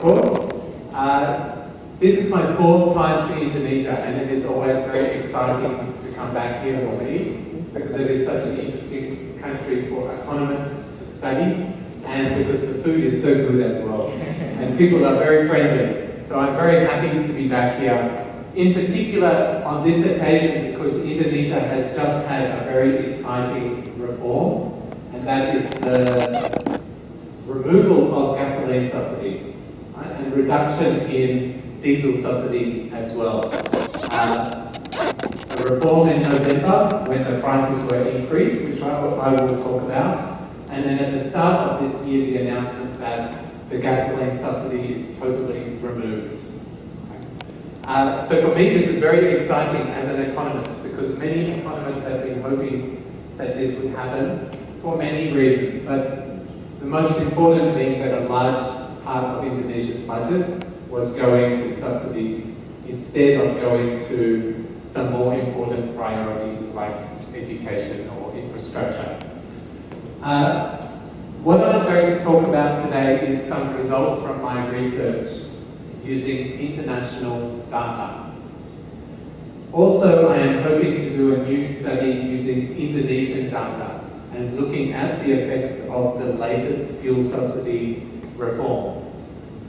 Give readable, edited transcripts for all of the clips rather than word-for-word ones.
course. This is my fourth time to Indonesia, and it is always very exciting to come back here for me, because it is such an interesting country for economists to study, and because the food is so good as well. And people are very friendly. So I'm very happy to be back here. In particular, on this occasion, because Indonesia has just had a very exciting reform, and that is the removal of gasoline subsidy, right, and reduction in diesel subsidy as well. A reform in November when the prices were increased, which I will talk about, and then at the start of this year the announcement that the gasoline subsidy is totally removed. So for me this is very exciting as an economist, because many economists have been hoping that this would happen for many reasons, but the most important being that a large part of Indonesia's budget was going to subsidies instead of going to some more important priorities like education or infrastructure. What I'm going to talk about today is some results from my research using international data. Also, I am hoping to do a new study using Indonesian data and looking at the effects of the latest fuel subsidy reform.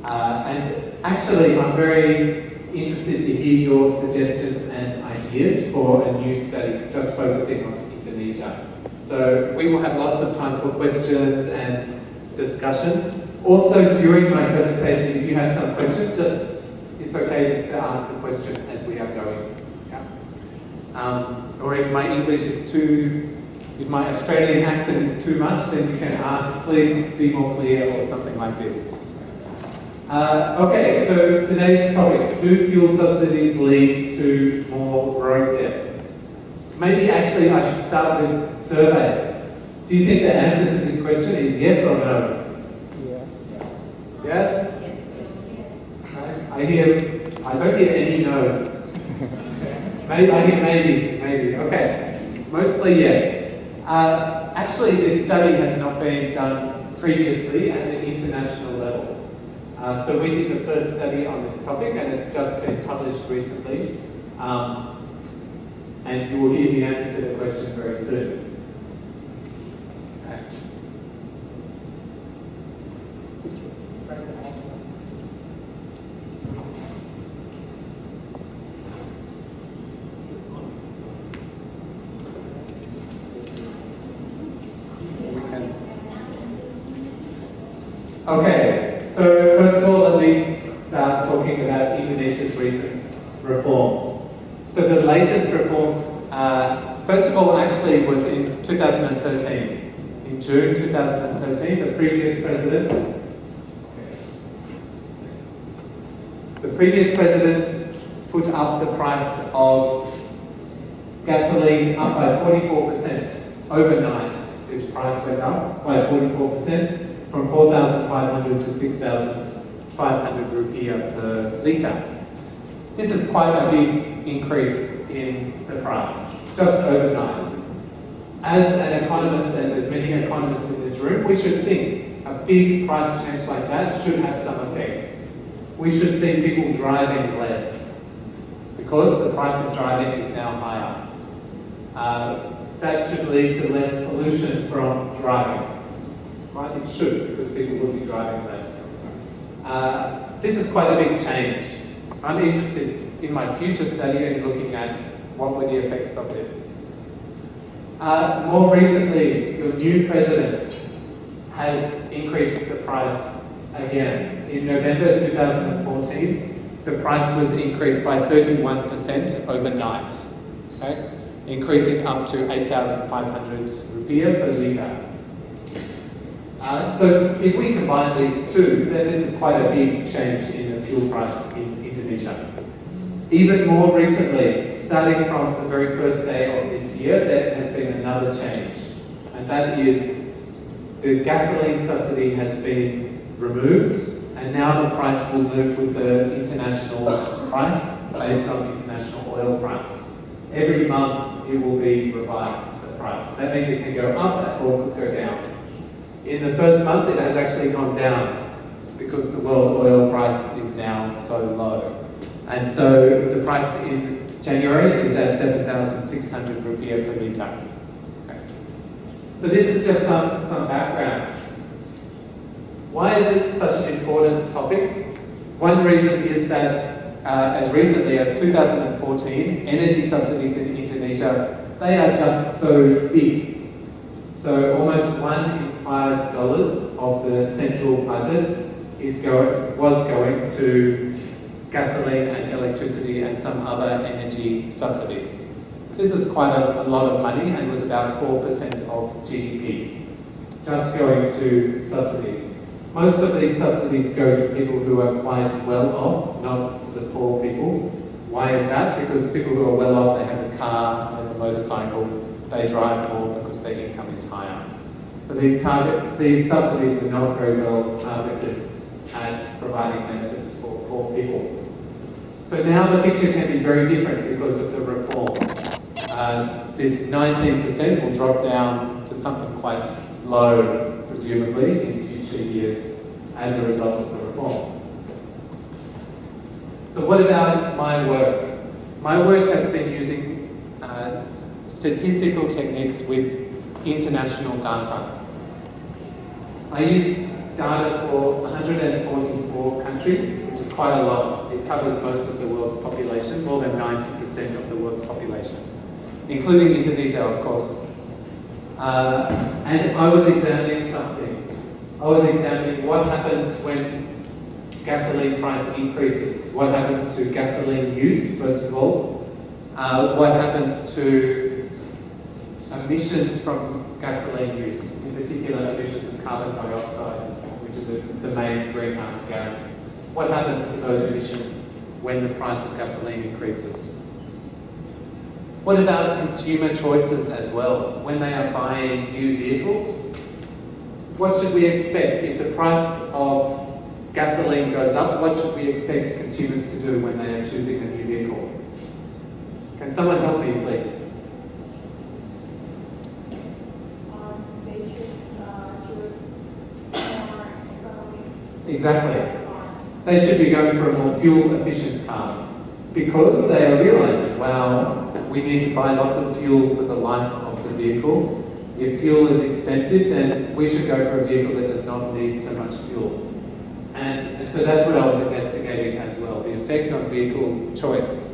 And actually, I'm very interested to hear your suggestions and ideas for a new study just focusing on Indonesia. So we will have lots of time for questions and discussion. Also, during my presentation, if you have some questions, it's okay just to ask the question as we are going. Yeah? Or if my English is if my Australian accent is too much, then you can ask, please be more clear, or something like this. Okay, so today's topic, do fuel subsidies lead to more road deaths? Maybe actually I should start with survey. Do you think the answer to this question is yes or no? Yes. Yes? I don't hear any no's. Maybe, I hear maybe, okay. Mostly yes. Actually, this study has not been done previously at the international level. So we did the first study on this topic, and it's just been published recently. And you will hear the answer to the question very soon. Okay. Okay, so first of all, let me start talking about Indonesia's recent reforms. So the latest reforms, first of all, actually was in 2013. In June 2013, the previous president put up the price of gasoline up by 44% overnight. This price went up by 44%. From 4,500 to 6,500 rupiah per litre. This is quite a big increase in the price, just overnight. As an economist, and there's many economists in this room, we should think a big price change like that should have some effects. We should see people driving less, because the price of driving is now higher. That should lead to less pollution from driving. Right? It should, because people will be driving less. This is quite a big change. I'm interested in my future study and looking at what were the effects of this. More recently, your new president has increased the price again. In November 2014, the price was increased by 31% overnight, okay? Increasing up to 8,500 rupiah per litre. So if we combine these two, then this is quite a big change in the fuel price in Indonesia. Even more recently, starting from the very first day of this year, there has been another change. And that is the gasoline subsidy has been removed, and now the price will move with the international price based on international oil price. Every month it will be revised, the price. That means it can go up or it could go down. In the first month, it has actually gone down because because the world oil price is now so low. And so the price in January is at 7,600 rupiah per litre. Okay. So this is just some background. Why is it such an important topic? One reason is that as recently as 2014, energy subsidies in Indonesia, they are just so big. So almost $1 in $5 of the central budget was going to gasoline and electricity and some other energy subsidies. This is quite a lot of money and was about 4% of GDP, just going to subsidies. Most of these subsidies go to people who are quite well off, not to the poor people. Why is that? Because people who are well off, they have a car, they have a motorcycle, they drive more because their income is higher. So these subsidies were not very well targeted at providing benefits for poor people. So now the picture can be very different because of the reform. This 19% will drop down to something quite low, presumably, in future years as a result of the reform. So what about my work? My work has been using statistical techniques with international data. I use data for 144 countries, which is quite a lot. It covers most of the world's population, more than 90% of the world's population, including Indonesia, of course. And I was examining some things. I was examining what happens when gasoline price increases. What happens to gasoline use, first of all. What happens to emissions from gasoline use, in particular emissions of carbon dioxide, which is the main greenhouse gas. What happens to those emissions when the price of gasoline increases? What about consumer choices as well? When they are buying new vehicles, what should we expect? If the price of gasoline goes up, what should we expect consumers to do when they are choosing a new vehicle? Can someone help me, please? They should choose more economic. Exactly. They should be going for a more fuel-efficient car because they are realizing, wow, we need to buy lots of fuel for the life of the vehicle. If fuel is expensive, then we should go for a vehicle that does not need so much fuel. And so that's what I was investigating as well, the effect on vehicle choice.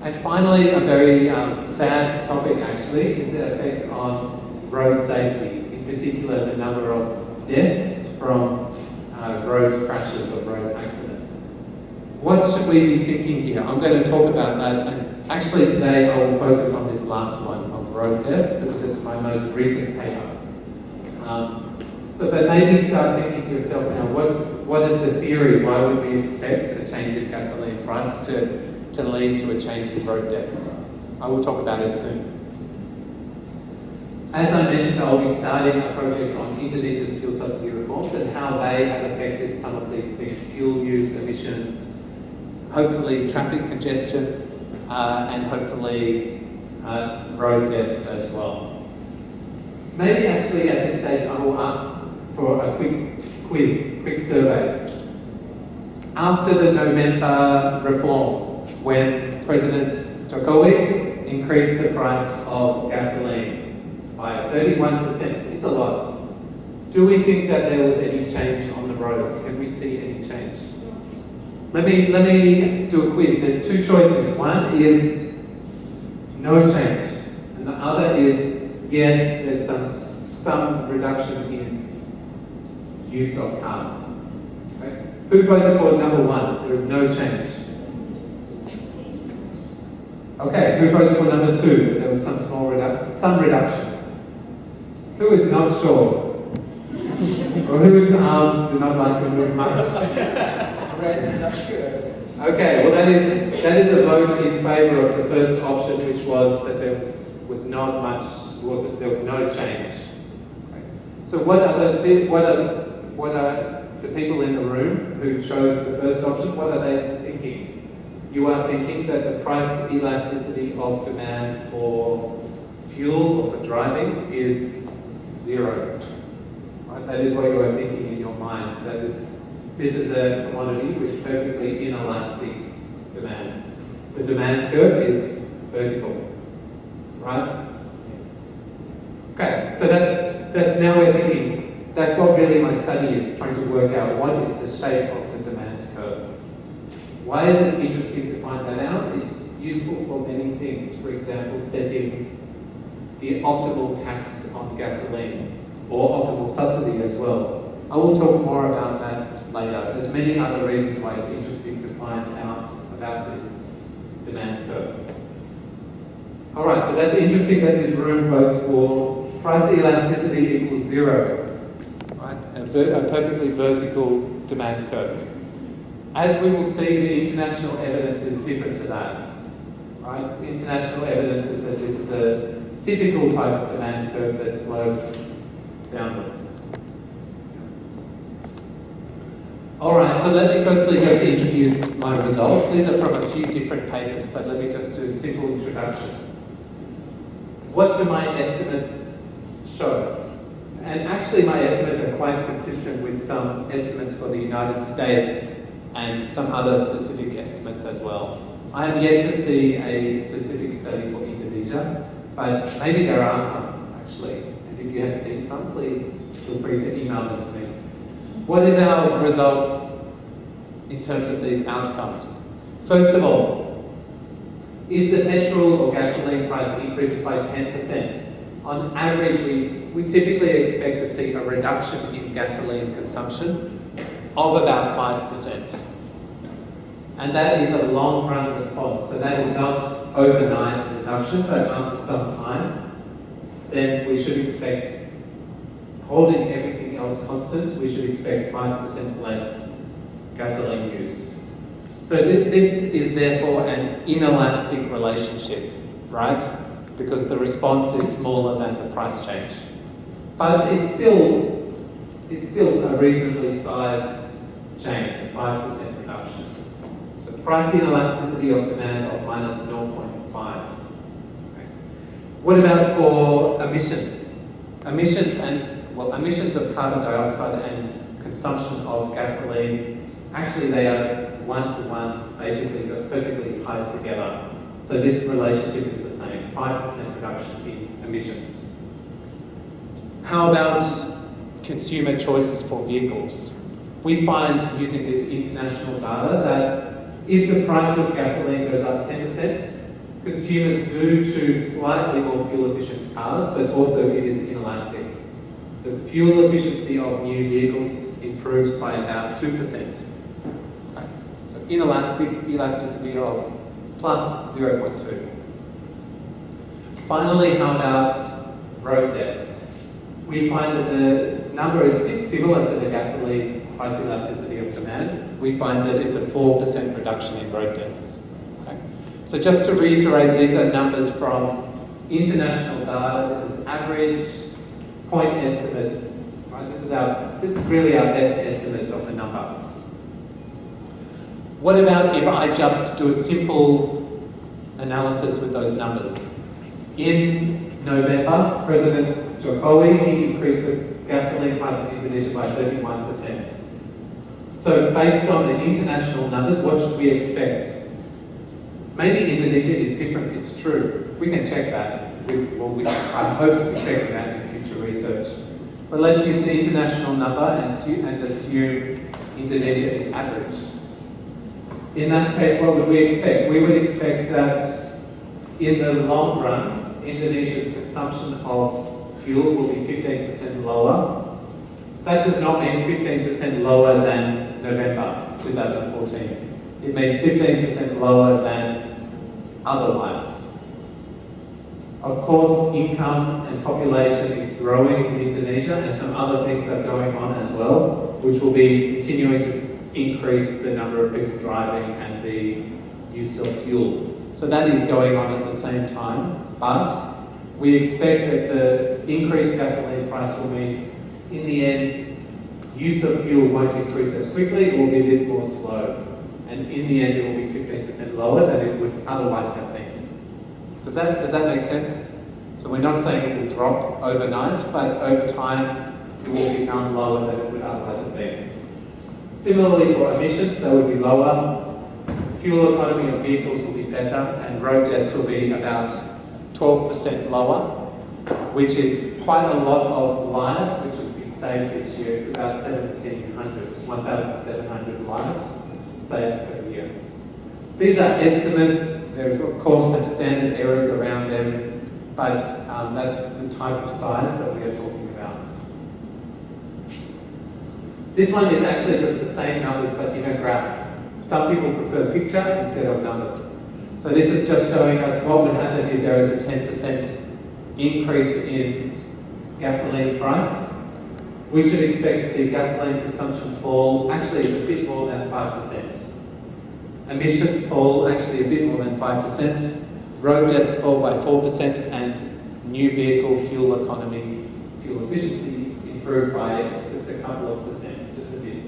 And finally, a very sad topic actually is the effect on road safety, in particular the number of deaths from road crashes or road accidents. What should we be thinking here? I'm going to talk about that, and actually today I will focus on this last one of road deaths because it's my most recent paper. But maybe start thinking to yourself now, what is the theory? Why would we expect a change in gasoline price to lead to a change in road deaths? I will talk about it soon. As I mentioned, I'll be starting a project on Indonesia's fuel subsidy reforms and how they have affected some of these things, fuel use, emissions, hopefully traffic congestion, and hopefully road deaths as well. Maybe actually at this stage I will ask for a quick survey. After the November reform, when President Jokowi increased the price of gasoline by 31%, it's a lot. Do we think that there was any change on the roads? Can we see any change? Let me do a quiz. There's two choices. One is no change, and the other is yes, there's some reduction in use of cars. Okay. Who votes for number one? There is no change. Okay, who votes for number two? There was some reduction. Who is not sure? Or whose arms do not like to move much? The rest is not sure. Okay, well that is a vote in favour of the first option, which was that there was not much, well, there was no change. Okay. So what are the people in the room who chose the first option? What are they thinking? You are thinking that the price elasticity of demand for fuel or for driving is zero. Right? That is what you are thinking in your mind that this is a commodity with perfectly inelastic demand. The demand curve is vertical, right? Okay, so that's now we're thinking, that's what really my study is, trying to work out what is the shape of the demand curve. Why is it interesting to find that out? It's useful for many things. For example, setting the optimal tax on gasoline or optimal subsidy as well. I will talk more about that later. There's many other reasons why it's interesting to find out about this demand curve. All right, but that's interesting that this room votes for price elasticity equals 0, right? A perfectly vertical demand curve. As we will see, the international evidence is different to that, right? The international evidence is that this is a typical type of demand curve that slopes downwards. All right, so let me firstly just introduce my results. These are from a few different papers, but let me just do a simple introduction. What do my estimates show? And actually my estimates are quite consistent with some estimates for the United States and some other specific estimates as well. I am yet to see a specific study for Indonesia, but maybe there are some actually. And if you have seen some, please feel free to email them to me. What is our result in terms of these outcomes? First of all, if the petrol or gasoline price increases by 10%, on average we typically expect to see a reduction in gasoline consumption of about 5%. And that is a long-run response, so that is not overnight reduction, but after some time, then we should expect, holding everything else constant, we should expect 5% less gasoline use. So this is therefore an inelastic relationship, right? Because the response is smaller than the price change. But it's still a reasonably sized change, a 5% reduction. So price inelasticity of demand of minus 0.5. Okay. What about for emissions? Emissions of carbon dioxide and consumption of gasoline, actually they are one-to-one, basically just perfectly tied together. So this relationship is the same, 5% reduction in emissions. How about consumer choices for vehicles? We find, using this international data, that if the price of gasoline goes up 10%, consumers do choose slightly more fuel-efficient cars, but also it is inelastic. The fuel efficiency of new vehicles improves by about 2%. So inelastic elasticity of plus 0.2. Finally, how about road deaths? We find that the number is a bit similar to the gasoline price elasticity of demand. We find that it's a 4% reduction in road deaths. Okay. So just to reiterate, these are numbers from international data. This is average point estimates. Right? This is really our best estimates of the number. What about if I just do a simple analysis with those numbers? In November, President Jokowi, he increased the gasoline price in Indonesia by 31%. So based on the international numbers, what should we expect? Maybe Indonesia is different, it's true. We can check that. I hope to be checking that in future research. But let's use the international number and assume Indonesia is average. In that case, what would we expect? We would expect that in the long run, Indonesia's consumption of fuel will be 15% lower. That does not mean 15% lower than November 2014. It means 15% lower than otherwise. Of course, income and population is growing in Indonesia, and some other things are going on as well, which will be continuing to increase the number of people driving and the use of fuel. So that is going on at the same time, but we expect that the increased gasoline price will mean, in the end, use of fuel won't increase as quickly, it will be a bit more slow. And in the end, it will be 15% lower than it would otherwise have been. Does that make sense? So we're not saying it will drop overnight, but over time, it will become lower than it would otherwise have been. Similarly, for emissions, they would be lower. Fuel economy of vehicles will be better, and road deaths will be about 12% lower, which is quite a lot of lives which will be saved each year. It's about 1,700 lives saved per year. These are estimates. There, of course, have standard errors around them, but that's the type of size that we are talking about. This one is actually just the same numbers, but in a graph. Some people prefer picture instead of numbers. So this is just showing us what would happen if there is a 10% increase in gasoline price. We should expect to see gasoline consumption fall. Actually, it's a bit more than 5%. Emissions fall actually a bit more than 5%. Road deaths fall by 4%, and new vehicle fuel economy, fuel efficiency improved by just a couple of percent, just a bit.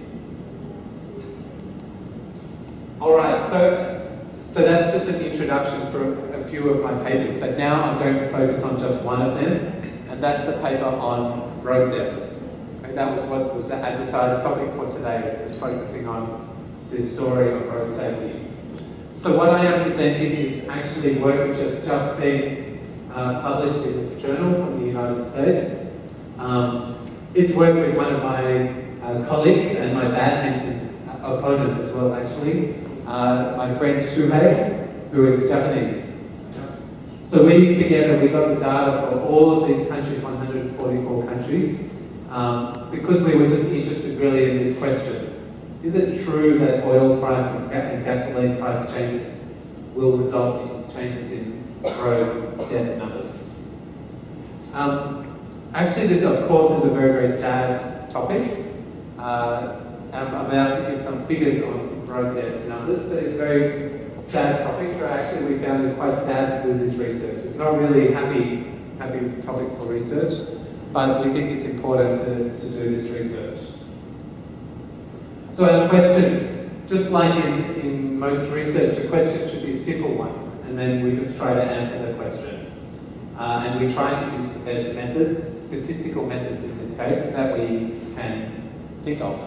All right, so that's just an introduction for a few of my papers, but now I'm going to focus on just one of them, and that's the paper on road deaths. Okay, that was what was the advertised topic for today, just focusing on this story of road safety. So what I am presenting is actually work which has just been published in this journal from the United States. It's work with one of my colleagues and my badminton opponent as well, actually, my friend Shuhei, who is Japanese. So we together, we got the data for all of these countries, 144 countries, because we were just interested really in this question. Is it true that oil price and gasoline price changes will result in changes in road death numbers? Actually, this of course is a very, very sad topic. I'm about to give some figures on road death numbers, but it's a very sad topic, so actually we found it quite sad to do this research. It's not really a happy topic for research, but we think it's important to do this research. So our question, just like in most research, the question should be a simple one, and then we just try to answer the question. And we try to use the best methods, statistical methods in this case, that we can think of.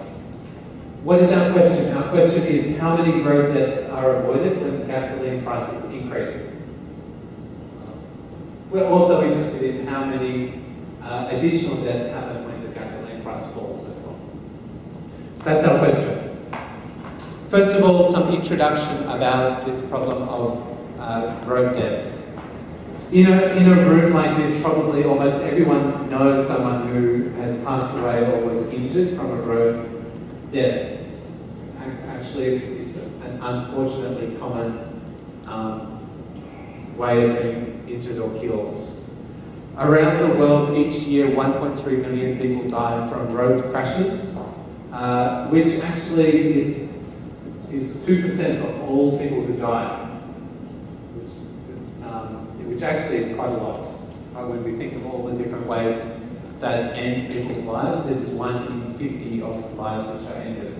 What is our question? Our question is, how many road deaths are avoided when gasoline prices increase? We're also interested in how many additional deaths happen when the gasoline price falls as well. That's our question. First of all, some introduction about this problem of road deaths. In a room like this, probably almost everyone knows someone who has passed away or was injured from a road death. Actually, it's an unfortunately common way of being injured or killed. Around the world each year, 1.3 million people die from road crashes, which actually is 2% of all people who die, which actually is quite a lot. When we think of all the different ways that end people's lives, this is 1 in 50 of lives which are ended.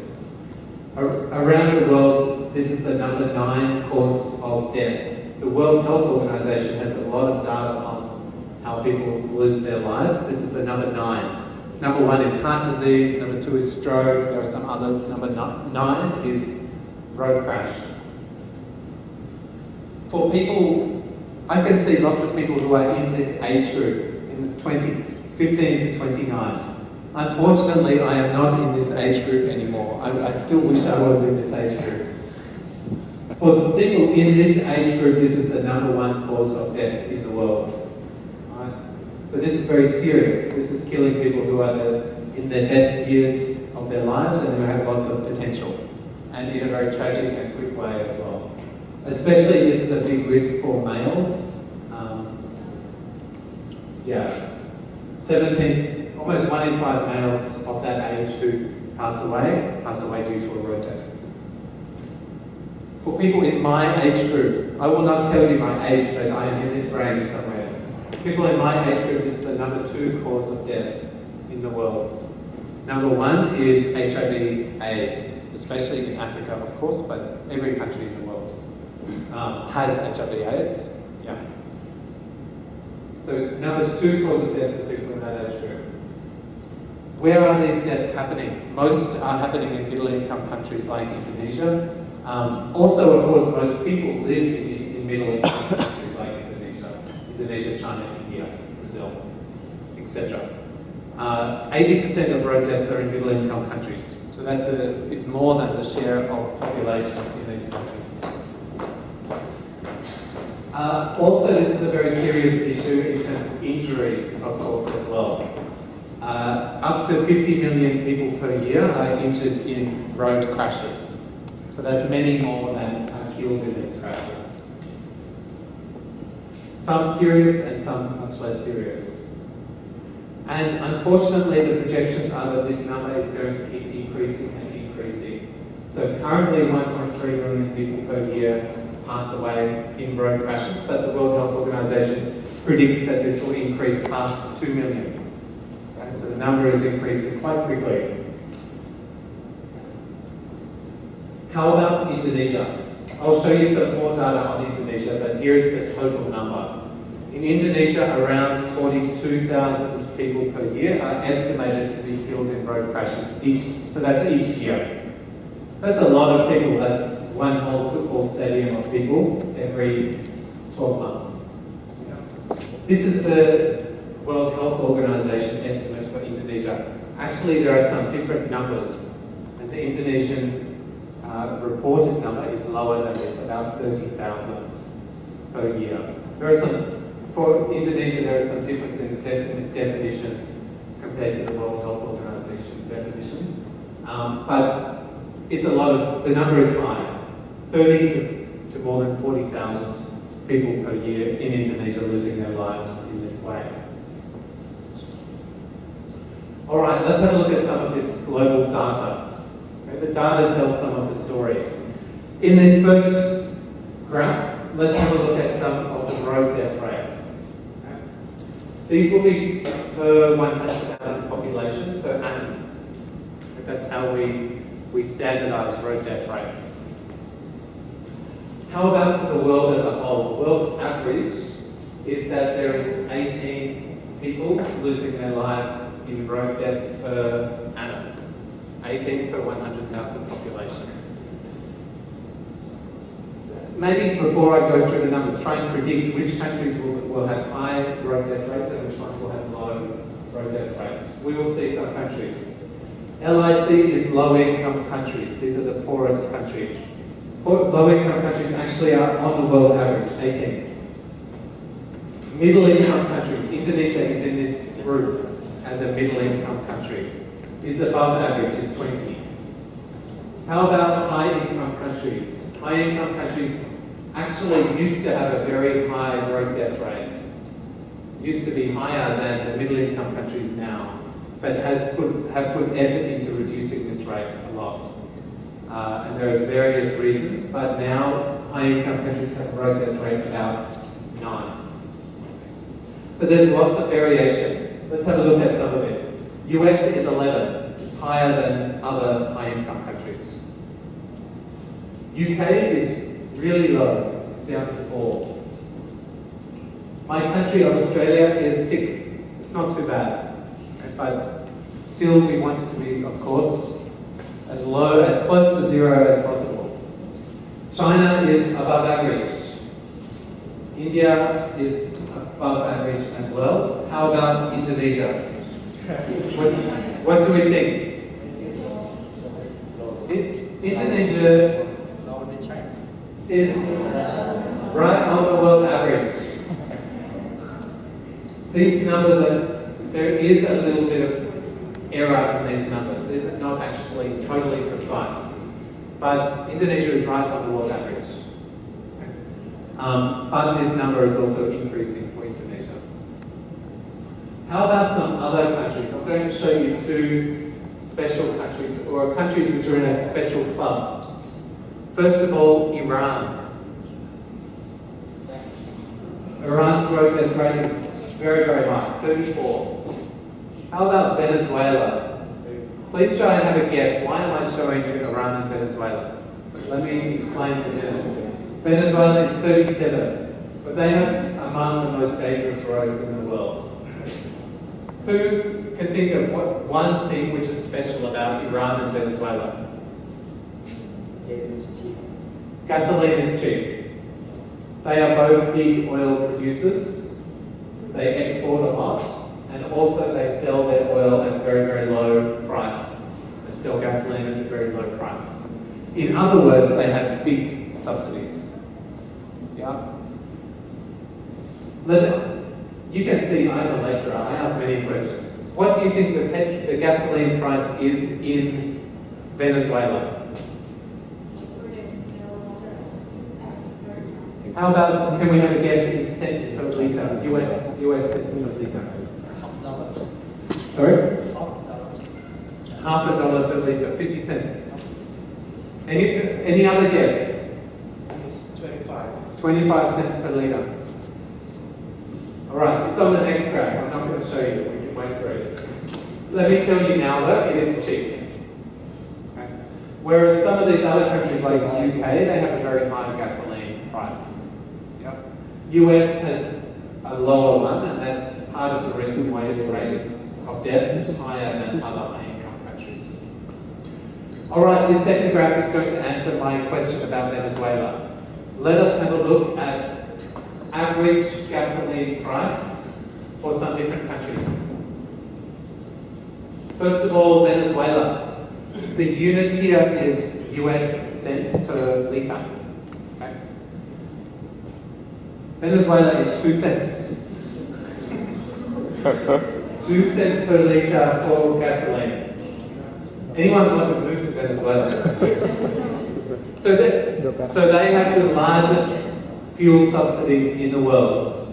Around the world, this is the number 9 cause of death. The World Health Organization has a lot of data on how people lose their lives. This is the number 9. Number 1 is heart disease, number 2 is stroke, there are some others. Number 9 is road crash. For people, I can see lots of people who are in this age group, in the 20s, 15 to 29. Unfortunately, I am not in this age group anymore. I still wish I was in this age group. For the people in this age group, this is the number 1 cause of death in the world. Right? So this is very serious. This is killing people who are in their best years of their lives and who have lots of potential. And in a very tragic and quick way as well. Especially this is a big risk for males. almost 1 in 5 males of that age who pass away due to a road death. For people in my age group, I will not tell you my age, but I am in this range somewhere. People in my age group, this is the number 2 cause of death in the world. Number 1 is HIV/AIDS, especially in Africa, of course, but every country in the world has HIV/AIDS. Yeah. So number 2 cause of death for people in that age group. Where are these deaths happening? Most are happening in middle-income countries like Indonesia. Also, of course, most people live in middle-income countries like Indonesia, China, India, Brazil, etc. 80% of road deaths are in middle-income countries. So it's more than the share of population in these countries. Also, this is a very serious issue in terms of injuries, of course, as well. Up to 50 million people per year are injured in road crashes. So that's many more than are killed in these crashes. Some serious and some much less serious. And unfortunately, the projections are that this number is going to keep increasing and increasing. So currently 1.3 million people per year pass away in road crashes, but the World Health Organization predicts that this will increase past 2 million. Okay, so the number is increasing quite quickly. How about Indonesia? I'll show you some more data on Indonesia, but here's the total number. In Indonesia, around 42,000 people per year are estimated to be killed in road crashes so that's each year. That's a lot of people. That's one whole football stadium of people every 12 months. This is the World Health Organization estimate for Indonesia. Actually, there are some different numbers, and the Indonesian reported number is lower than this, about 30,000 per year. For Indonesia, there is some difference in the definition compared to the World Health Organization definition. But it's the number is high. 30 to more than 40,000 people per year in Indonesia losing their lives in this way. All right, let's have a look at some of this global data. Okay, the data tells some of the story. In this first graph, let's have a look at some of the road death rates. Okay. These will be per 100,000 population per annum. Okay, that's how we standardize road death rates. How about for the world as a whole? The world average is that there is 18 people losing their lives in road deaths per annum. 18 per 100,000 population. Maybe before I go through the numbers, try and predict which countries will have high road death rates and which ones will have low road death rates. We will see some countries. LIC is low-income countries. These are the poorest countries. Low-income countries actually are on the world average, 18. Middle-income countries, Indonesia is in this group as a middle-income country. Is above average, is 20. How about high-income countries? High-income countries actually used to have a very high road death rate. Used to be higher than the middle-income countries now, but have put effort into reducing this rate a lot. And there are various reasons, but now high-income countries have a road death rate about 9. But there's lots of variation. Let's have a look at some of it. US is 11. It's higher than other high-income countries. UK is really low. It's down to 4. My country of Australia is 6. It's not too bad. But still we want it to be, of course, as close to 0 as possible. China is above average. India is above average as well. How about Indonesia? What do we think? Indonesia is right on the world average. These numbers there is a little bit of error in these numbers. These are not actually totally precise. But Indonesia is right on the world average. But this number is also increasing for Indonesia. How about some other countries? I'm going to show you 2 special countries, or countries which are in a special club. First of all, Iran. Iran's road death rate is very, very high, 34. How about Venezuela? Please try and have a guess. Why am I showing you Iran and Venezuela? Let me explain the difference. Venezuela is 37, but they have among the most dangerous roads in the world. Who can think of one thing which is special about Iran and Venezuela? Gasoline is cheap. They are both big oil producers. They export a lot, and also they sell their oil at a very, very low price. They sell gasoline at a very low price. In other words, they have big subsidies. Yeah. You can see I'm a lecturer. I ask many questions. What do you think the gasoline price is in Venezuela? How about, can we have a guess in cents per litre? US cents per litre. $50. Sorry? $50. $0.50 per litre, 50 cents. Any other guess? It's 25. 25 cents per litre. All right, it's on the next graph. I'm not going to show you. We can wait for it. Let me tell you now, though, it is cheap. Okay. Whereas some of these other countries, like the UK, they have a very high gasoline price. Yep. US has a lower one, and that's part of the reason why its rate of deaths is higher than other high-income countries. All right, this second graph is going to answer my question about Venezuela. Let us have a look at average gasoline price for some different countries. First of all, Venezuela. The unit here is US cents per litre. Okay. Venezuela is 2 cents. 2 cents per litre for gasoline. Anyone want to move to Venezuela? So they have the largest fuel subsidies in the world.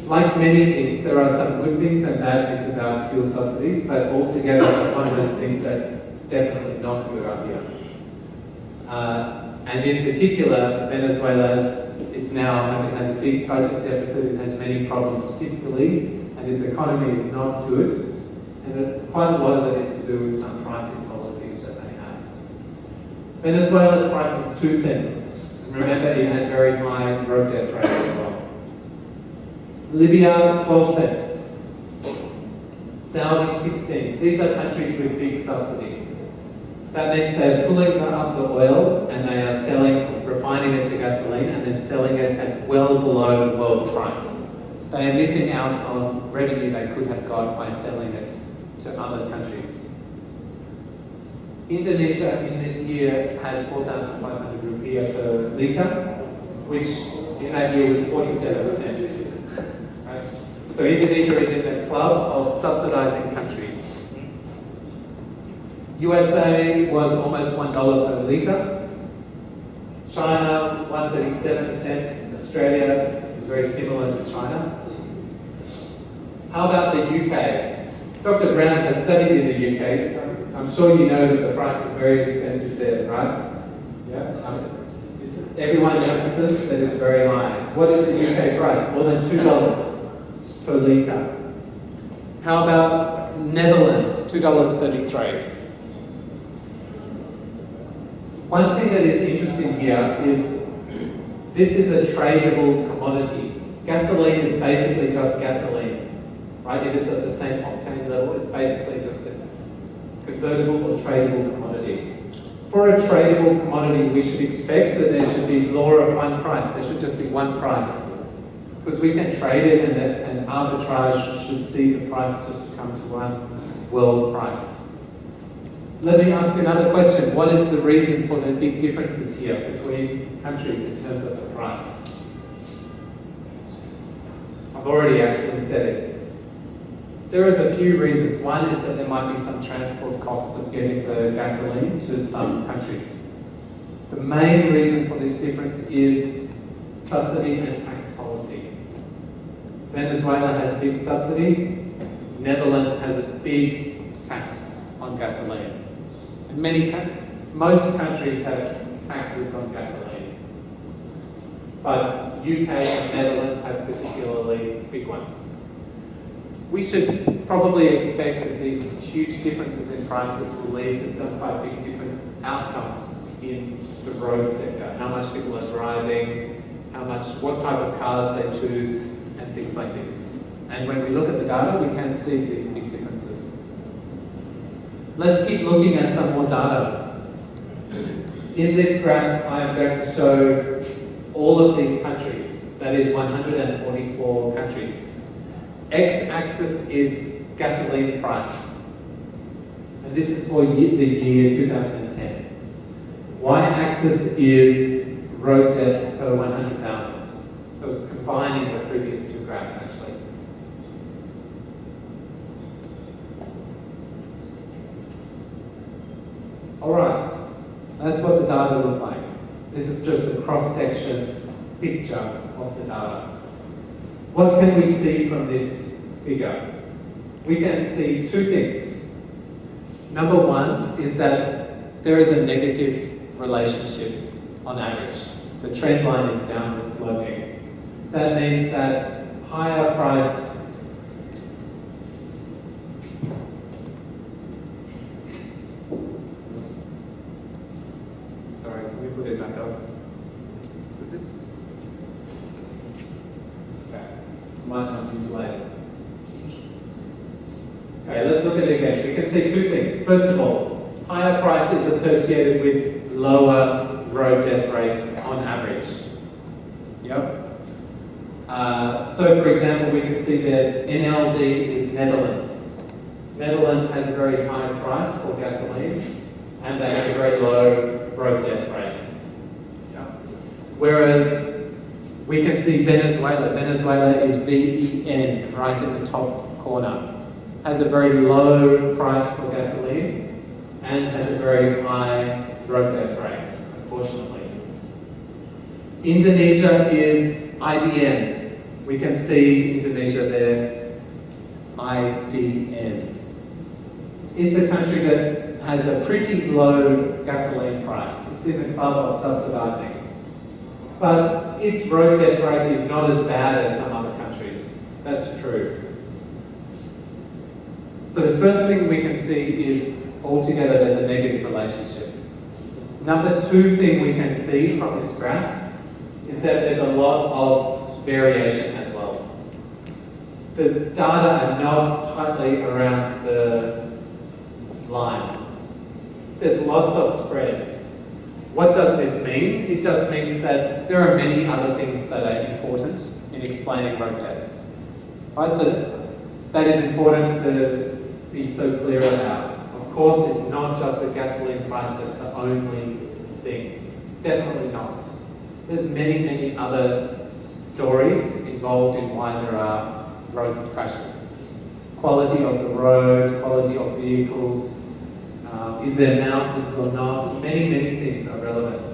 Like many things, there are some good things and bad things about fuel subsidies, but altogether, economists think that it's definitely not a good idea. And in particular, Venezuela has a big budget deficit, it has many problems fiscally, and its economy is not good. And quite a lot of it is to do with some pricing policies that they have. Venezuela's price is 2 cents. Remember, it had very high road death rate as well. Libya, 12 cents. Saudi, 16. These are countries with big subsidies. That means they're pulling up the oil and they are refining it to gasoline and then selling it at well below the world price. They are missing out on revenue they could have got by selling it to other countries. Indonesia in this year had 4,500 rupiah per litre, which in that year was 47 cents. Right? So Indonesia is in the club of subsidizing countries. USA was almost $1 per litre. China, 137 cents. Australia is very similar to China. How about the UK? Dr. Brown has studied in the UK. I'm sure you know that the price is very expensive there, right? Yeah. Everyone notices that it's very high. What is the UK price? More than $2 per litre. How about Netherlands? $2.33. One thing that is interesting here is this is a tradable commodity. Gasoline is basically just gasoline. Right? If it's at the same octane level, it's basically just a convertible or tradable commodity. For a tradable commodity, we should expect that there should be law of one price. There should just be one price. Because we can trade it and arbitrage should see the price just come to one world price. Let me ask another question. What is the reason for the big differences here between countries in terms of the price? I've already actually said it. There is a few reasons. One is that there might be some transport costs of getting the gasoline to some countries. The main reason for this difference is subsidy and tax policy. Venezuela has a big subsidy. Netherlands has a big tax on gasoline. And most countries have taxes on gasoline. But UK and Netherlands have particularly big ones. We should probably expect that these huge differences in prices will lead to some quite big different outcomes in the road sector. How much people are driving, what type of cars they choose, and things like this. And when we look at the data, we can see these big differences. Let's keep looking at some more data. In this graph, I am going to show all of these countries, that is 144 countries. X-axis is gasoline price, and this is for the year 2010. Y-axis is road deaths per 100,000. So it's combining the previous two graphs actually. Alright, that's what the data look like. This is just a cross-section picture of the data. What can we see from this figure? We can see two things. Number one is that there is a negative relationship on average. The trend line is downward sloping. That means that higher price sorry, can we put it back up? Is this? Okay, might not use later. Okay, let's look at it again. We can see two things. First of all, higher price is associated with lower road death rates on average. Yep. So for example, we can see that NLD is Netherlands. Netherlands has a very high price for gasoline, and they have a very low road death rate. Yep. Whereas we can see Venezuela. Venezuela is VEN, right in the top corner. Has a very low price for gasoline and has a very high road death rate, unfortunately. Indonesia is IDN. We can see Indonesia there, IDN. It's a country that has a pretty low gasoline price. It's in the club of subsidizing. But its road death rate is not as bad as some other countries. That's true. So the first thing we can see is altogether there's a negative relationship. Number two thing we can see from this graph is that there's a lot of variation as well. The data are not tightly around the line. There's lots of spread. What does this mean? It just means that there are many other things that are important in explaining road deaths. Right? So that is important to be so clear about. Of course, it's not just the gasoline price that's the only thing. Definitely not. There's many, many other stories involved in why there are road crashes. Quality of the road, quality of vehicles, is there mountains or not? Many, many things are relevant.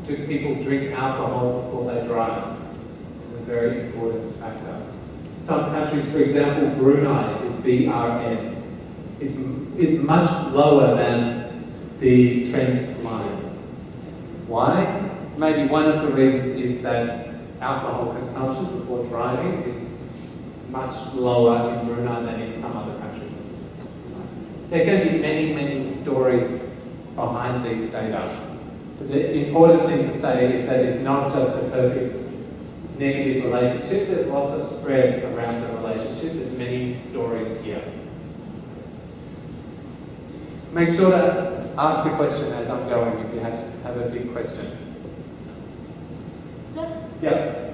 Do people drink alcohol before they drive? It's a very important factor. Some countries, for example, Brunei is BRN. It's much lower than the trend line. Why? Maybe one of the reasons is that alcohol consumption before driving is much lower in Brunei than in some other countries. There can be many, many stories behind these data. But the important thing to say is that it's not just a perfect negative relationship. There's lots of spread around the relationship. There's many stories here. Make sure to ask a question as I'm going if you have a big question. Sir? Yeah.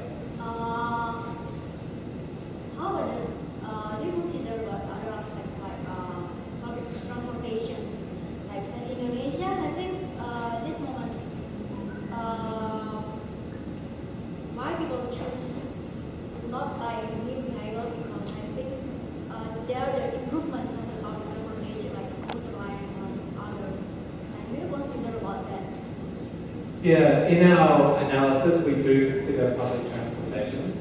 How about do you consider other aspects like public transportation? Like in Indonesia, I think this moment, why people choose not buy new vehicle because I think there are improvements of the public transportation like motor line and others. And do you consider about that? Yeah, in our analysis, we do consider public transportation.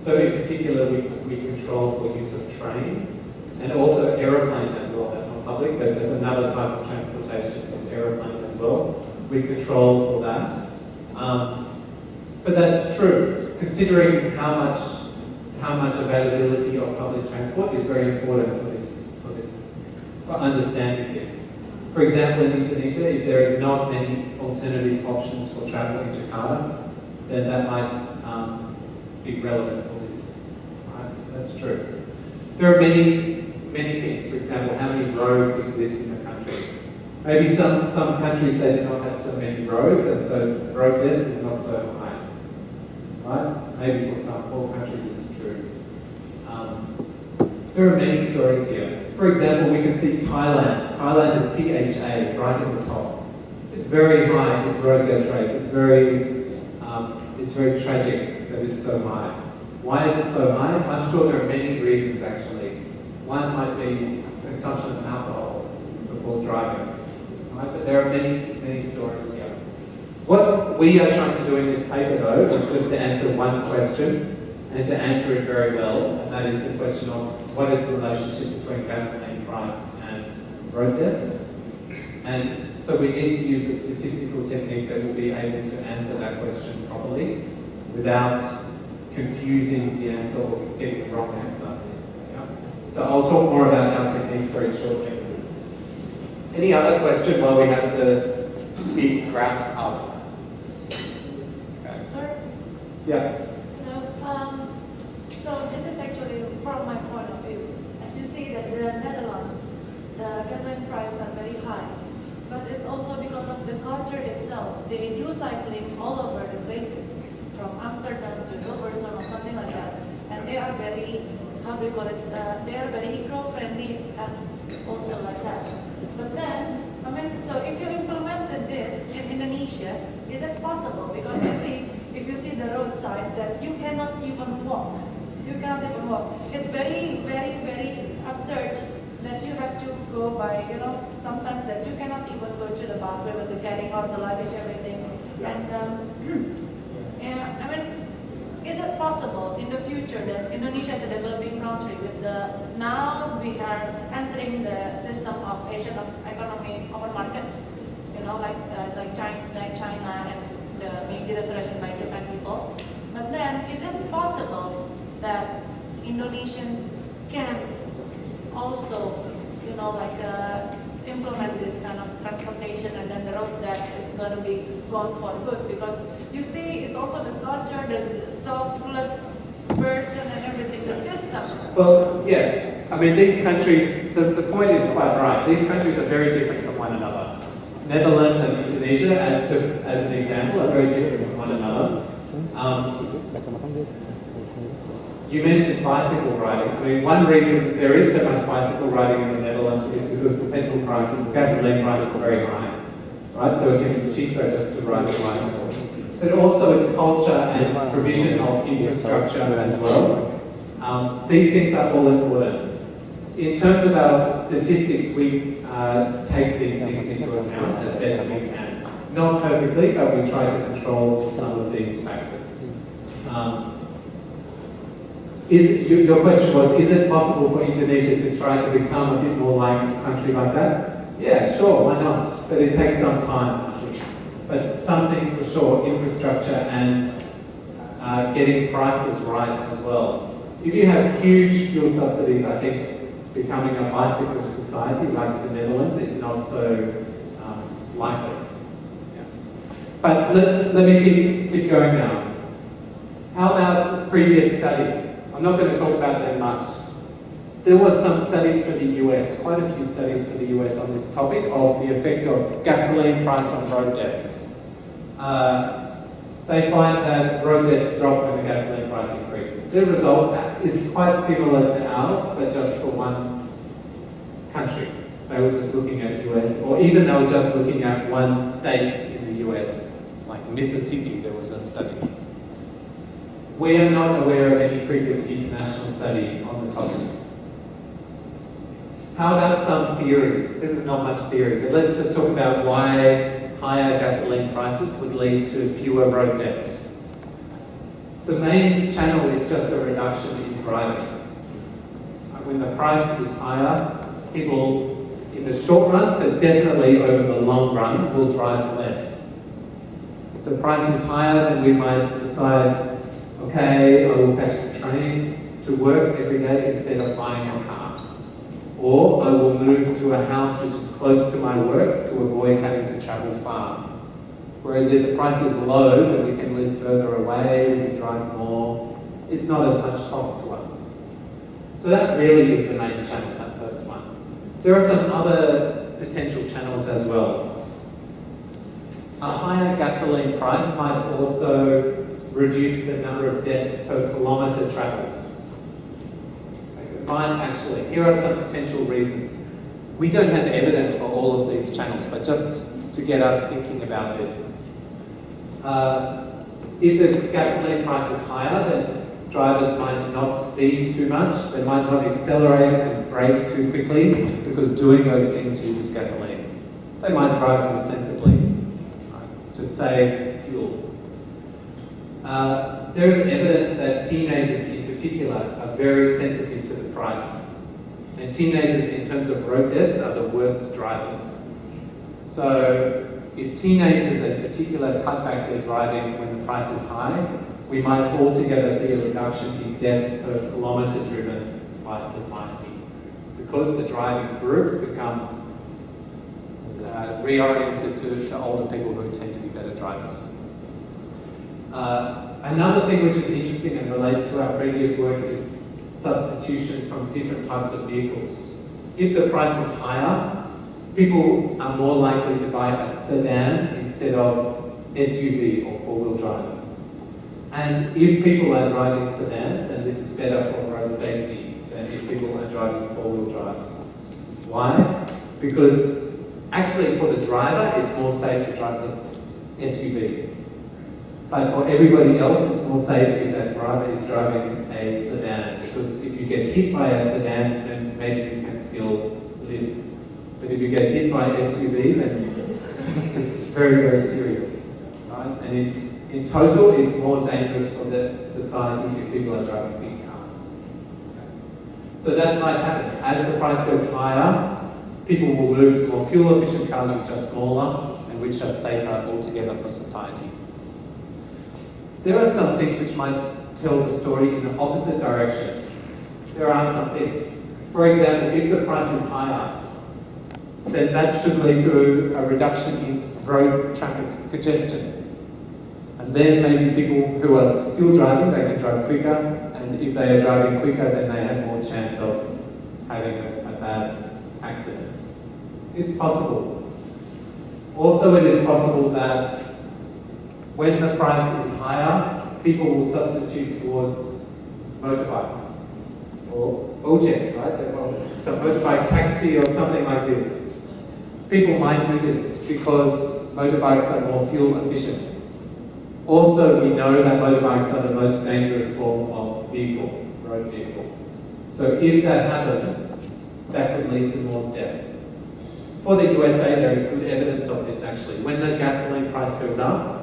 So in particular, we control for use of train and also aeroplane as well. That's not public, but there's another type of transportation, it's aeroplane as well. We control for that. But that's true. Considering how much availability of public transport is very important for understanding this. For example, in Indonesia, if there is not many alternative options for traveling to Jakarta, then that might be relevant for this. Right? That's true. There are many many things. For example, how many roads exist in the country. Maybe some countries, they do not have so many roads, and so road death is not so high. Right? Maybe for some poor countries it's true. There are many stories here. For example, we can see Thailand. Thailand is THA, right at the top. It's very high, its road death rate. It's very tragic that it's so high. Why is it so high? I'm sure there are many reasons actually. One might be consumption of alcohol before driving. Right? But there are many stories here. What we are trying to do in this paper though is just to answer one question and to answer it very well, and that is the question of what is the relationship between gasoline price and road deaths. And so we need to use a statistical technique that will be able to answer that question properly without confusing the answer or getting the wrong answer. Yeah? So I'll talk more about our technique very shortly. Any other question while we have the big graph up? Okay. Sir? Yeah. So this is actually from my point of view. As you see that the Netherlands, the gasoline prices are very high. But it's also because of the culture itself. They do cycling all over the places, from Amsterdam to Hilversum or something like that. And they are very, how do you call it, they are very eco-friendly as also like that. But then, I mean, so if you implemented this in Indonesia, is it possible? Because you see, if you see the roadside, that you cannot even walk. You cannot even walk. It's very, very absurd that you have to go by, you know, sometimes that you cannot even go to the busway with the carrying out the luggage, everything. And I mean, is it possible in the future that Indonesia is a developing country with the, now we are entering the system of Asian economy open market, you know, like China and the Meiji Restoration by Japan people. But then, is it possible that Indonesians can also, you know, implement this kind of transportation, and then the road death is going to be gone for good? Because you see, it's also the culture, the selfless person and everything, the system. Well, yeah. I mean, these countries, the point is quite right. These countries are very different from one another. Netherlands and Indonesia, as an example, are very different from one another. You mentioned bicycle riding. I mean, one reason there is so much bicycle riding in the Netherlands is because the petrol prices, gasoline prices are very high, right? So it becomes cheaper just to ride a bicycle. But also it's culture and provision of infrastructure as well. These things are all important. In terms of our statistics, we take these things into account as best we can. Not perfectly, but we try to control some of these factors. Your question was, is it possible for Indonesia to try to become a bit more like a country like that? Yeah, sure, why not? But it takes some time. But some things for sure, infrastructure and getting prices right as well. If you have huge fuel subsidies, I think becoming a bicycle society like the Netherlands is not so likely. Yeah. But let me keep going now. How about previous studies? I'm not going to talk about them much. There was some studies for the US, quite a few studies for the US on this topic of the effect of gasoline price on road deaths. They find that road deaths drop when the gasoline price increases. The result is quite similar to ours, but just for one country. They were just looking at US, or even they were just looking at one state in the US, like Mississippi, there was a study. We are not aware of any previous international study on the topic. How about some theory? This is not much theory, but let's just talk about why higher gasoline prices would lead to fewer road deaths. The main channel is just a reduction in driving. When the price is higher, people in the short run, but definitely over the long run, will drive less. If the price is higher, then we might decide, okay, I will catch the train to work every day instead of buying a car. Or I will move to a house which is close to my work to avoid having to travel far. Whereas if the price is low, then we can live further away, we can drive more. It's not as much cost to us. So that really is the main channel, that first There are some other potential channels as well. A higher gasoline price might also reduce the number of deaths per kilometre travelled. It might actually. Here are some potential reasons. We don't have evidence for all of these channels, but just to get us thinking about this. If the gasoline price is higher, then drivers might not speed too much. They might not accelerate and brake too quickly because doing those things uses gasoline. They might drive more sensibly, right, to save fuel. There is evidence that teenagers in particular are very sensitive to the price. And teenagers in terms of road deaths are the worst drivers. So if teenagers in particular cut back their driving when the price is high, we might altogether see a reduction in deaths per kilometre driven by society. Because the driving group becomes reoriented to older people who tend to be better drivers. Another thing which is interesting and relates to our previous work is substitution from different types of vehicles. If the price is higher, people are more likely to buy a sedan instead of SUV or four-wheel drive. And if people are driving sedans, then this is better for road safety than if people are driving four-wheel drives. Why? Because actually for the driver, it's more safe to drive the SUV. But for everybody else, it's more safe if that driver is driving a sedan. Because if you get hit by a sedan, then maybe you can still live. But if you get hit by an SUV, then it's very, very serious, right? And in total, it's more dangerous for the society if people are driving big cars. So that might happen. As the price goes higher, people will move to more fuel-efficient cars which are smaller and which are safer altogether for society. There are some things which might tell the story in the opposite direction. There are some things. For example, if the price is higher, then that should lead to a reduction in road traffic congestion. And then maybe people who are still driving, they can drive quicker, and if they are driving quicker, then they have more chance of having a bad accident. It's possible. Also, it is possible that when the price is higher, people will substitute towards motorbikes or ojek, right? So motorbike taxi or something like this. People might do this because motorbikes are more fuel efficient. Also, we know that motorbikes are the most dangerous form of vehicle, road vehicle. So if that happens, that could lead to more deaths. For the USA, there is good evidence of this actually. When the gasoline price goes up,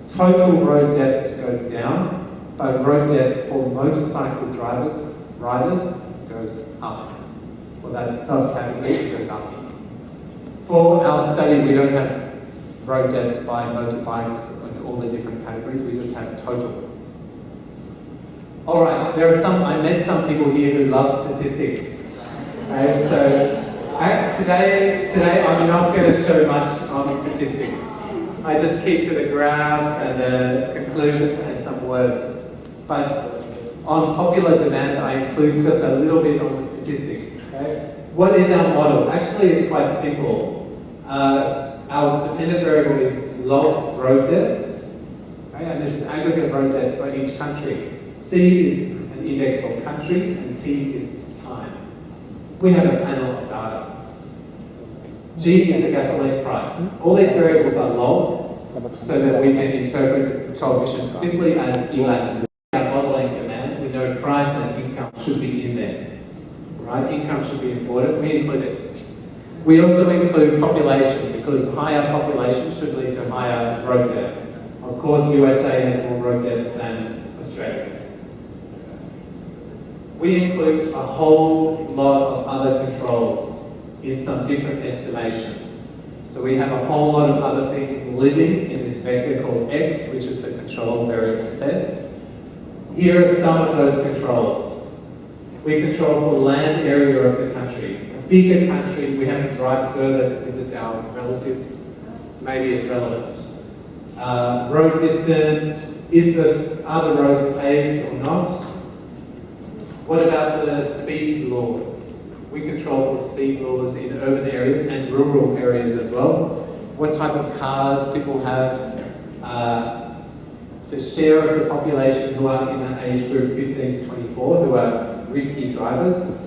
total road deaths goes down, but road deaths for motorcycle riders goes up. For that subcategory, it goes up. For our study, we don't have road deaths by motorbikes and all the different categories, we just have total. All right, I met some people here who love statistics. Okay, so today I'm not going to show much on statistics. I just keep to the graph and the conclusion and some words. But on popular demand, I include just a little bit on the statistics. Okay? What is our model? Actually, it's quite simple. Our dependent variable is log road deaths, okay? And this is aggregate road deaths for each country. C is an index for country, and T is time. We have a panel of data. G is the gasoline price. All these variables are log, so that we can interpret the coefficient simply as elasticity. Our modeling demand, we know price and income should be in there. Right? Income should be important, we include it. We also include population, because higher population should lead to higher road deaths. Of course, USA has more road deaths than Australia. We include a whole lot of other controls in some different estimations. So we have a whole lot of other things living in this vector called X, which is the control variable set. Here are some of those controls. We control for land area of the country. A bigger country, we have to drive further to visit our relatives. Maybe it's relevant. Road distance, are the roads paved or not? What about the speed laws? We control for speed laws in urban areas and rural areas as well. What type of cars people have, the share of the population who are in the age group 15 to 24 who are risky drivers.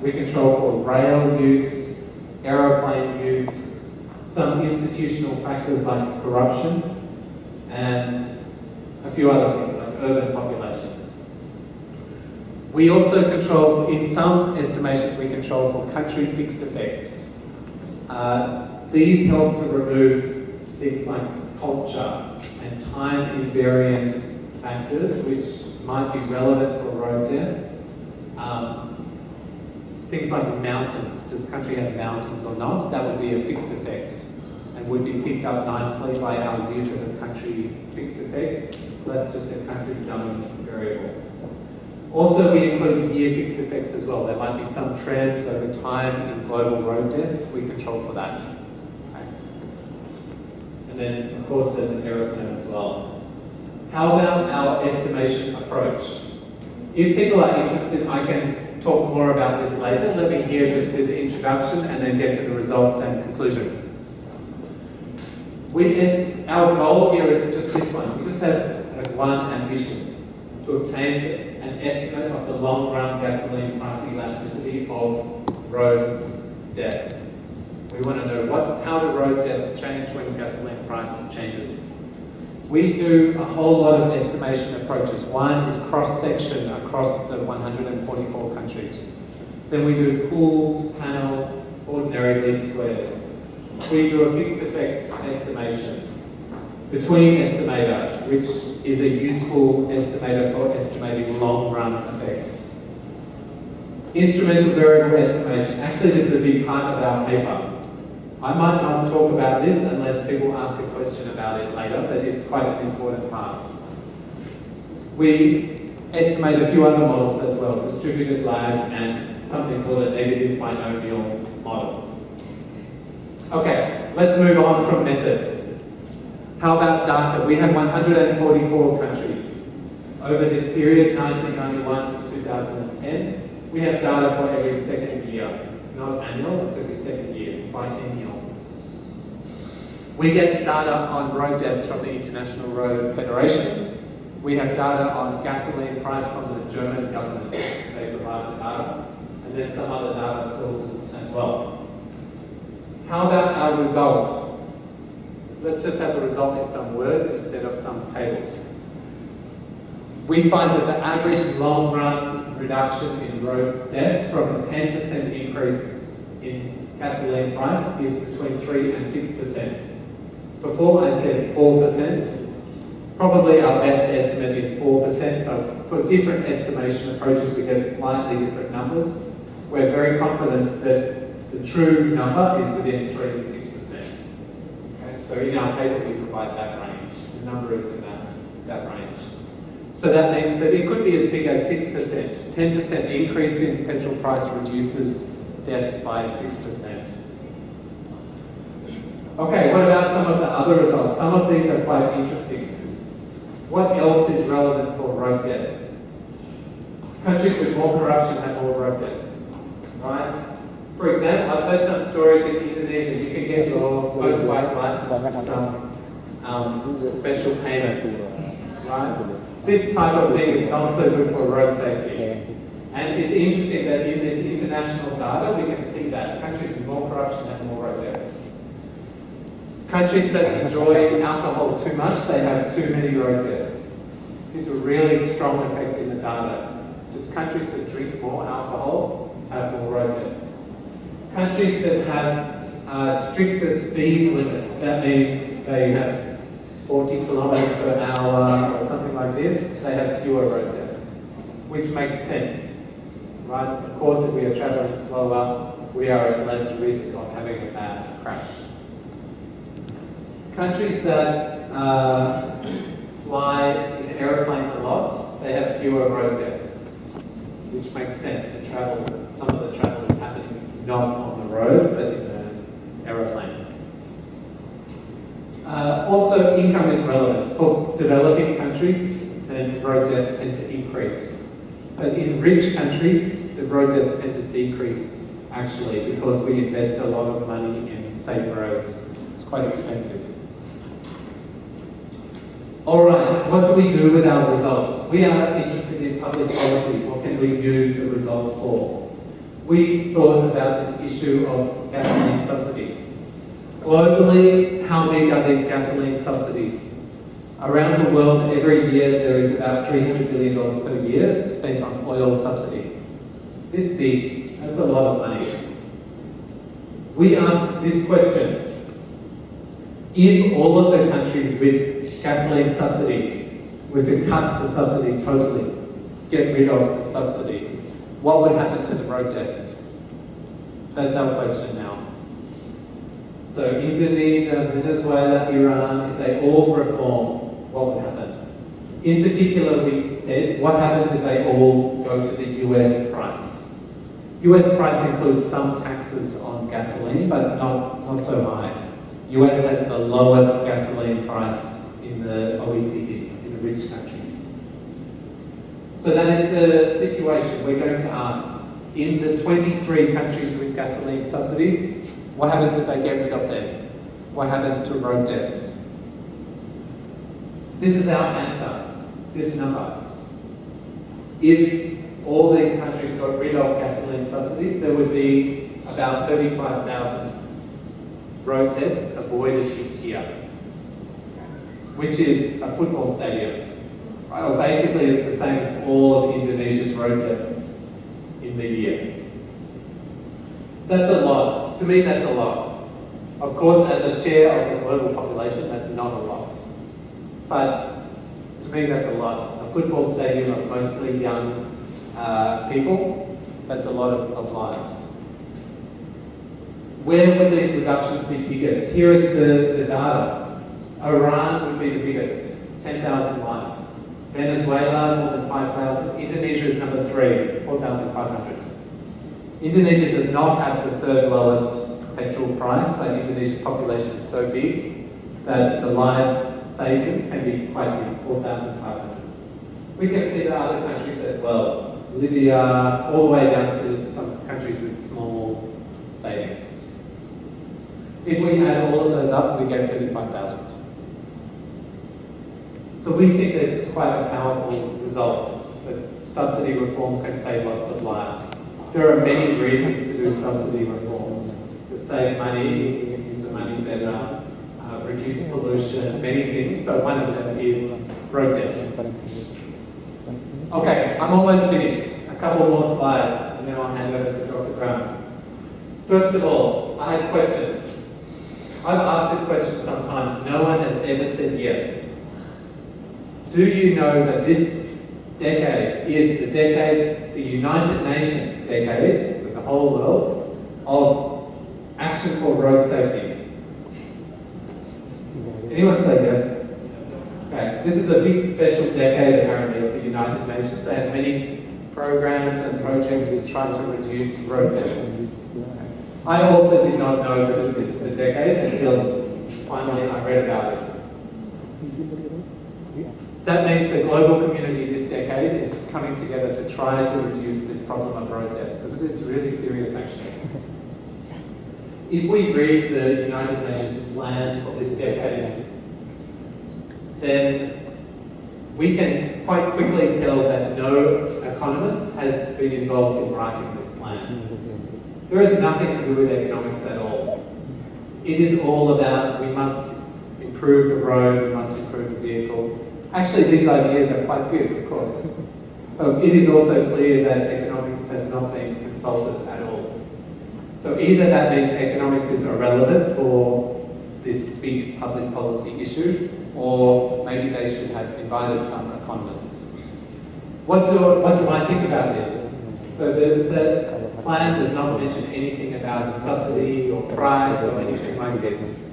We control for rail use, aeroplane use, some institutional factors like corruption, and a few other things like urban population. We also control, in some estimations, we control for country fixed effects. These help to remove things like culture and time invariant factors which might be relevant for road deaths. Things like mountains. Does the country have mountains or not? That would be a fixed effect and would be picked up nicely by our use of a country fixed effect. That's just a country dummy variable. Also, we include year fixed effects as well. There might be some trends over time in global road deaths. We control for that. Okay. And then, of course, there's an error term as well. How about our estimation approach? If people are interested, I can talk more about this later. Let me here just do the introduction and then get to the results and conclusion. Our goal here is just this one. We just have one ambition: to obtain an estimate of the long-run gasoline price elasticity of road deaths. We want to know how do road deaths change when gasoline price changes. We do a whole lot of estimation approaches. One is cross-section across the 144 countries. Then we do pooled, panel, ordinary least squares. We do a fixed effects estimation. Between estimator, which is a useful estimator for estimating long-run effects. Instrumental variable estimation. Actually, this is a big part of our paper. I might not talk about this unless people ask a question about it later, but it's quite an important part. We estimate a few other models as well, distributed lag and something called a negative binomial model. Okay, let's move on from method. How about data? We have 144 countries. Over this period, 1991 to 2010, we have data for every second year. It's not annual, it's every second year, biennial. We get data on road deaths from the International Road Federation. We have data on gasoline price from the German government. They provide the data. And then some other data sources as well. How about our result? Let's just have the result in some words instead of some tables. We find that the average long-run reduction in road deaths from a 10% increase in gasoline price is between 3 and 6%. Before I said 4%. Probably our best estimate is 4%, but for different estimation approaches we get slightly different numbers. We're very confident that the true number is within 3 to 6%. Okay? So in our paper we provide that range. The number is in that range. So that means that it could be as big as 6%. 10% increase in petrol price reduces deaths by 6%. Okay, what about some of the other results? Some of these are quite interesting. What else is relevant for road deaths? Countries with more corruption have more road deaths, right? For example, I've heard some stories in Indonesia. You can get your motorbike license with some special payments, right? This type of thing is not so good for road safety. And it's interesting that in this international data, we can see that countries with more corruption have more road deaths. Countries that enjoy alcohol too much, they have too many road deaths. It's a really strong effect in the data. Just countries that drink more alcohol have more road deaths. Countries that have stricter speed limits, that means they have 40 kilometers per hour or something like this, they have fewer road deaths, which makes sense, right? Of course, if we are traveling slower, we are at less risk of having a bad crash. Countries that fly in an aeroplane a lot, they have fewer road deaths, which makes sense. Some of the travel is happening not on the road, but in the aeroplane. Also, income is relevant. For developing countries, then road deaths tend to increase. But in rich countries, the road debts tend to decrease actually because we invest a lot of money in safe roads. It's quite expensive. All right, what do we do with our results? We are interested in public policy. What can we use the result for? We thought about this issue of gasoline subsidy. Globally, how big are these gasoline subsidies? Around the world, every year there is about $300 billion per year spent on oil subsidy. This big, that's a lot of money. We asked this question: if all of the countries with gasoline subsidy were to cut the subsidy totally, get rid of the subsidy, what would happen to the road debts? That's our question now. So Indonesia, Venezuela, Iran, if they all reform, what would happen? In particular, we said, what happens if they all go to the US price? US price includes some taxes on gasoline, but not so high. US has the lowest gasoline price in the OECD, in the rich countries. So that is the situation. We're going to ask, in the 23 countries with gasoline subsidies, what happens if they get rid of them? What happens to road debts? This is our answer, this number. If all these countries got rid of gasoline subsidies, there would be about 35,000 road debts avoided each year, which is a football stadium. Or basically it's the same as all of Indonesia's road debts in the year. That's a lot. To me, that's a lot. Of course, as a share of the global population, that's not a lot. But to me, that's a lot. A football stadium of mostly young people, that's a lot of lives. Where would these reductions be biggest? Here is the data. Iran would be the biggest, 10,000 lives. Venezuela, more than 5,000. Indonesia is number 3, 4,500. Indonesia does not have the third lowest petrol price, but Indonesia's population is so big that the life saving can be quite big, 4,500. We can see the other countries as well. Libya, all the way down to some countries with small savings. If we add all of those up, we get 35,000. So we think this is quite a powerful result, that subsidy reform can save lots of lives. There are many reasons to do subsidy reform. To save money, use the money better, reduce pollution, many things, but one of them is road debts. Okay, I'm almost finished. A couple more slides, and then I'll hand over to Dr. Graham. First of all, I have a question. I've asked this question sometimes. No one has ever said yes. Do you know that this decade is the decade, the United Nations decade, so the whole world, of action for road safety? Anyone say yes? Okay, this is a big special decade apparently of the United Nations. They have many programs and projects to try to reduce road deaths. I also did not know that this is a decade until finally I read about it. That means the global community this decade is coming together to try to reduce this problem of road deaths, because it's really serious actually. If we read the United Nations plans for this decade, then we can quite quickly tell that no economist has been involved in writing this plan. There is nothing to do with economics at all. It is all about we must improve the road, we must improve the vehicle. Actually, these ideas are quite good, of course. But it is also clear that economics has not been consulted at all. So either that means economics is irrelevant for this big public policy issue, or maybe they should have invited some economists. What do I think about this? So the plan does not mention anything about subsidy or price or anything like this.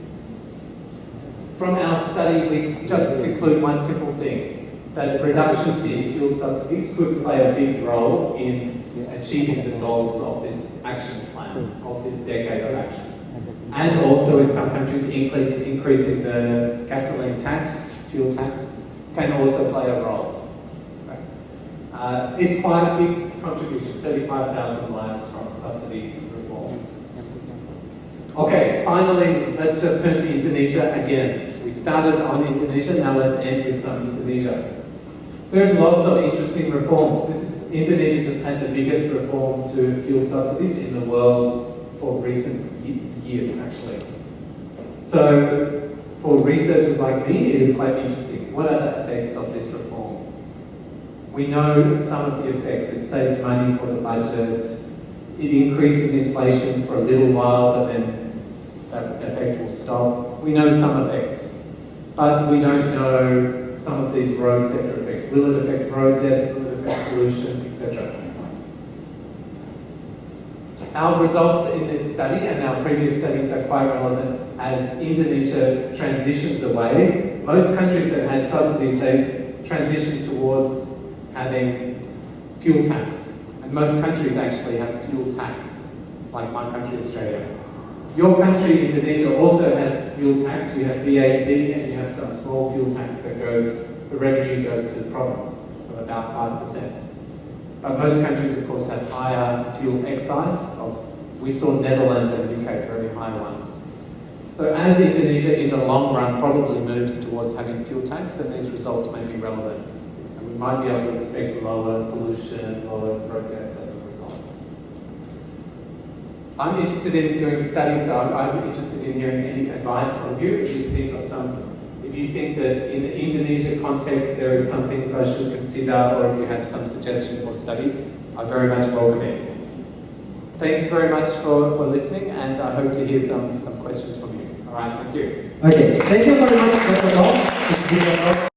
From our study, we just conclude one simple thing, that reductions in fuel subsidies could play a big role in achieving the goals of this action plan, of this decade of action. And also in some countries, increasing the gasoline tax, fuel tax, can also play a role. It's quite a big contribution, 35,000 lives from subsidy reform. Okay, finally, let's just turn to Indonesia again. We started on Indonesia, now let's end with some Indonesia. There's lots of interesting reforms. Indonesia just had the biggest reform to fuel subsidies in the world for recent years, actually. So, for researchers like me, it is quite interesting. What are the effects of this reform? We know some of the effects. It saves money for the budget. It increases inflation for a little while, but then that effect will stop. We know some effects, but we don't know some of these road sector effects. Will it affect road deaths? Will it affect pollution, etc.? Our results in this study and our previous studies are quite relevant as Indonesia transitions away. Most countries that had subsidies, they transition towards having fuel tax. And most countries actually have fuel tax, like my country, Australia. Your country, Indonesia, also has fuel tax. You have VAT and you have some small fuel tax that goes, the revenue goes to the province of about 5%. But most countries, of course, have higher fuel excise. We saw Netherlands and UK very high ones. So as Indonesia, in the long run, probably moves towards having fuel tax, then these results may be relevant. And we might be able to expect lower pollution, lower road deaths as a result. I'm interested in doing studies, so I'm interested in hearing any advice from you. If you think that in the Indonesia context there is some things I should consider, or if you have some suggestion for study, I very much welcome it. Thanks very much for listening, and I hope to hear some questions from you. All right, thank you. Okay, thank you very much, Dr. Burke.